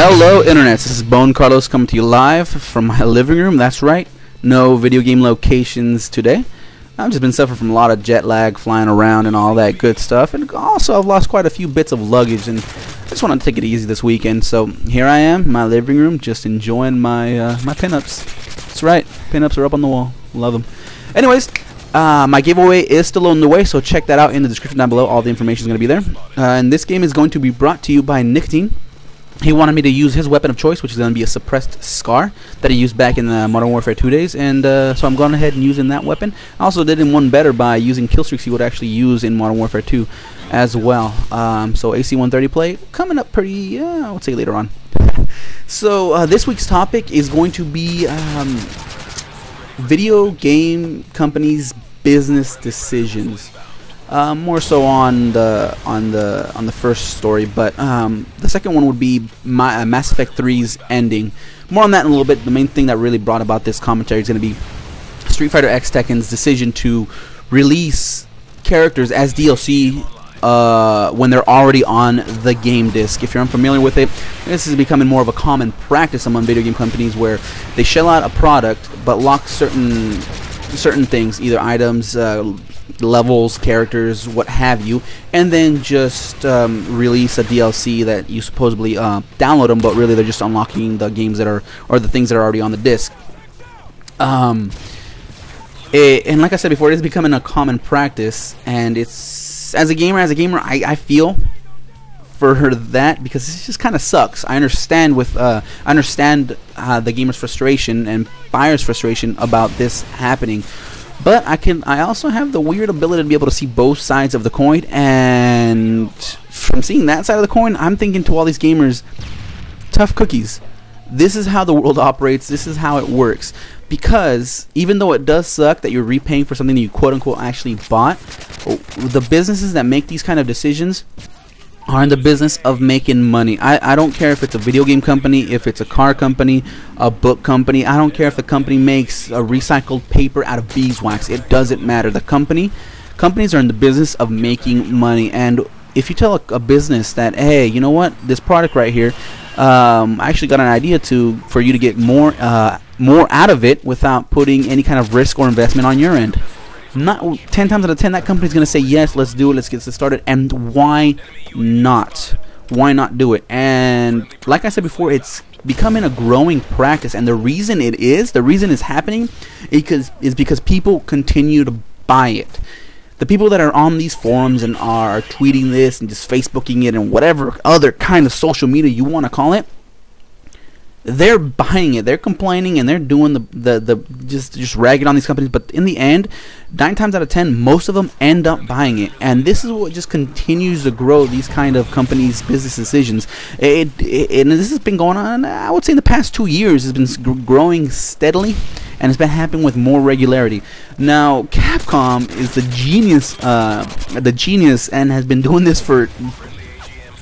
Hello internets, this is BoneCarlos coming to you live from my living room. That's right, no video game locations today. I've just been suffering from a lot of jet lag, flying around and all that good stuff, and also I've lost quite a few bits of luggage, and I just want to take it easy this weekend. So here I am in my living room, just enjoying my my pinups. That's right, pinups are up on the wall. Love them. Anyways, my giveaway is still on the way, so check that out in the description down below. All the information is going to be there. And this game is going to be brought to you by Nicotine. He wanted me to use his weapon of choice, which is going to be a suppressed scar that he used back in the Modern Warfare 2 days, and so I'm going ahead and using that weapon. I also did him one better by using kill streaks he would actually use in Modern Warfare 2 as well. So AC-130 play coming up pretty, I would say later on. So this week's topic is going to be video game companies' business decisions. More so on the first story, but the second one would be Mass Effect 3's ending. More on that in a little bit. The main thing that really brought about this commentary is going to be Street Fighter X Tekken's decision to release characters as DLC when they're already on the game disc. If you're unfamiliar with it, this is becoming more of a common practice among video game companies, where they shell out a product but lock certain things, either items, levels, characters, what have you, and then just release a DLC that you supposedly download them, but really they're just unlocking the games that are, or the things that are already on the disc. And like I said before, it is becoming a common practice, and it's as a gamer, I feel for that, because it just kind of sucks. I understand the gamer's frustration and buyer's frustration about this happening, but I also have the weird ability to be able to see both sides of the coin, and from seeing that side of the coin, I'm thinking to all these gamers, tough cookies. This is how the world operates. This is how it works. Because even though it does suck that you're repaying for something that you quote-unquote actually bought, the businesses that make these kind of decisions are in the business of making money. I don't care if it's a video game company, if it's a car company, a book company. I don't care if the company makes a recycled paper out of beeswax. It doesn't matter. Companies are in the business of making money. And if you tell a business that, hey, you know what, this product right here, I actually got an idea for you to get more out of it without putting any kind of risk or investment on your end. 10 times out of 10, that company's going to say, yes, let's do it, let's get this started. And why not? Why not do it? And like I said before, it's becoming a growing practice, and the reason it's happening is because people continue to buy it. The people that are on these forums and are tweeting this and just Facebooking it and whatever other kind of social media you want to call it, they're buying it. They're complaining and they're doing just ragging on these companies. But in the end, 9 times out of 10, most of them end up buying it. And this is what just continues to grow these kind of companies' business decisions. And this has been going on, I would say, in the past 2 years. It's been growing steadily, and it's been happening with more regularity. Now, Capcom is the genius, and has been doing this for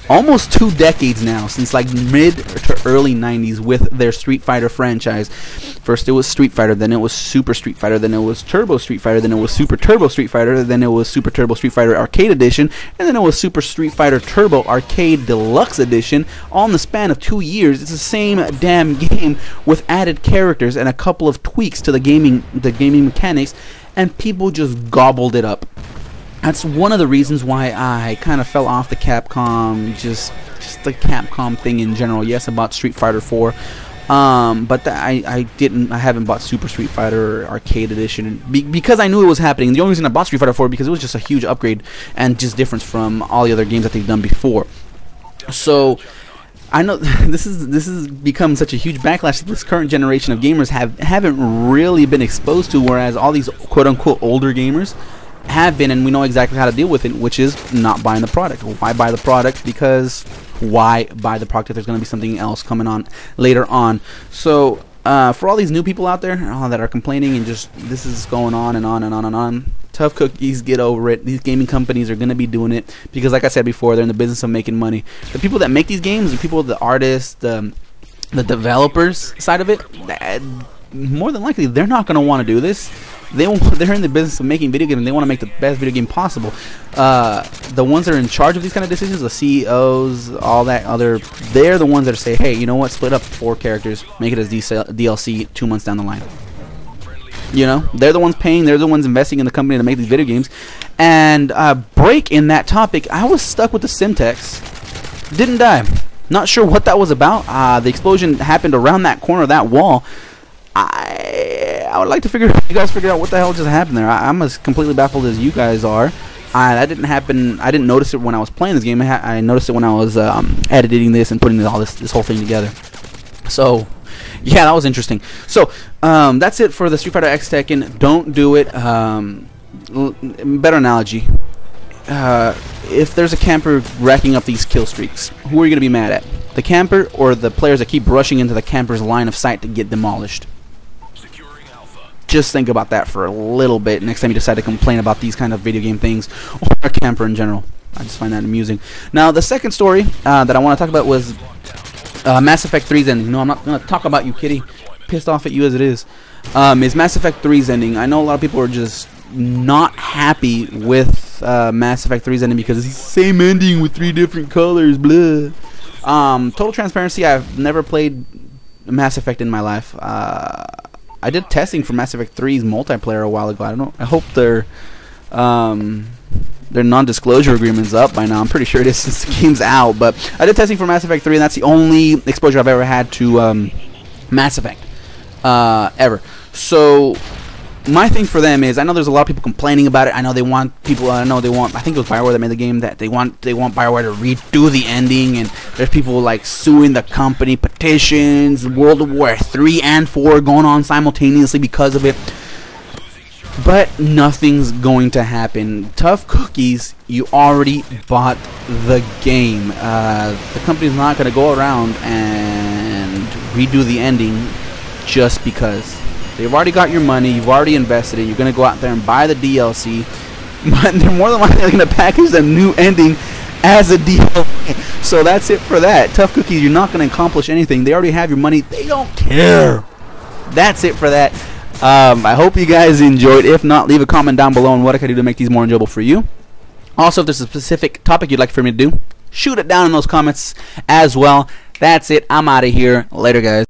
almost 2 decades now, since like mid to early 90s with their Street Fighter franchise. First it was Street Fighter, then it was Super Street Fighter, then it was Turbo Street Fighter, then it was Super Turbo Street Fighter, then it was Super Turbo Street Fighter Arcade Edition, and then it was Super Street Fighter Turbo Arcade Deluxe Edition, all in the span of 2 years. It's the same damn game with added characters and a couple of tweaks to the gaming mechanics, and people just gobbled it up. That's one of the reasons why I kind of fell off the Capcom, just the Capcom thing in general. Yes, I bought Street Fighter 4, but I haven't bought Super Street Fighter Arcade Edition because I knew it was happening. The only reason I bought Street Fighter 4 because it was just a huge upgrade and just difference from all the other games that they've done before. So I know this has become such a huge backlash that this current generation of gamers haven't really been exposed to, whereas all these quote-unquote older gamers have been, and we know exactly how to deal with it, which is not buying the product. Why buy the product? Because why buy the product if there's going to be something else coming on later on? So for all these new people out there that are complaining and just this is going on and on and on and on, tough cookies, get over it. These gaming companies are going to be doing it because, like I said before, they're in the business of making money. The people that make these games, the people, the artists, the developers side of it, more than likely they're not going to want to do this. they're in the business of making video games, and they want to make the best video game possible. The ones that are in charge of these kind of decisions, the CEOs, all that other, they're the ones that say, hey, you know what, split up 4 characters, make it as DLC 2 months down the line. You know, they're the ones paying, they're the ones investing in the company to make these video games. And break in that topic, I was stuck with the Simtex. Didn't die. Not sure what that was about. The explosion happened around that corner of that wall. I would like to you guys figure out what the hell just happened there. I'm as completely baffled as you guys are. That didn't happen. I didn't notice it when I was playing this game. I noticed it when I was editing this and putting all this whole thing together. So, yeah, that was interesting. So, that's it for the Street Fighter X Tekken. Don't do it. Better analogy. If there's a camper racking up these kill streaks, who are you going to be mad at? The camper or the players that keep rushing into the camper's line of sight to get demolished? Just think about that for a little bit next time you decide to complain about these kind of video game things, or a camper in general. I just find that amusing. Now, the second story that I want to talk about was Mass Effect 3's ending. No, I'm not going to talk about you, kitty. Pissed off at you as it is. Is Mass Effect 3's ending. I know a lot of people are just not happy with Mass Effect 3's ending because it's the same ending with 3 different colors, blah. Total transparency, I've never played Mass Effect in my life. I did testing for Mass Effect 3's multiplayer a while ago. I hope their non-disclosure agreement's up by now. I'm pretty sure it is since the game's out. But I did testing for Mass Effect 3, and that's the only exposure I've ever had to Mass Effect ever. So my thing for them is, I know there's a lot of people complaining about it. I know they want people. I think it was BioWare that made the game, that they want BioWare to redo the ending, and there's people like suing the company, petitions, World War 3 and 4 going on simultaneously because of it. But nothing's going to happen. Tough cookies. You already bought the game. The company's not going to go around and redo the ending just because. They've already got your money, you've already invested it, you're going to go out there and buy the DLC, but they're more than likely going to package the new ending as a DLC. So that's it for that. Tough cookies, you're not going to accomplish anything. They already have your money. They don't care. That's it for that. I hope you guys enjoyed. If not, leave a comment down below on what I can do to make these more enjoyable for you. Also, if there's a specific topic you'd like for me to do, shoot it down in those comments as well. That's it. I'm out of here. Later, guys.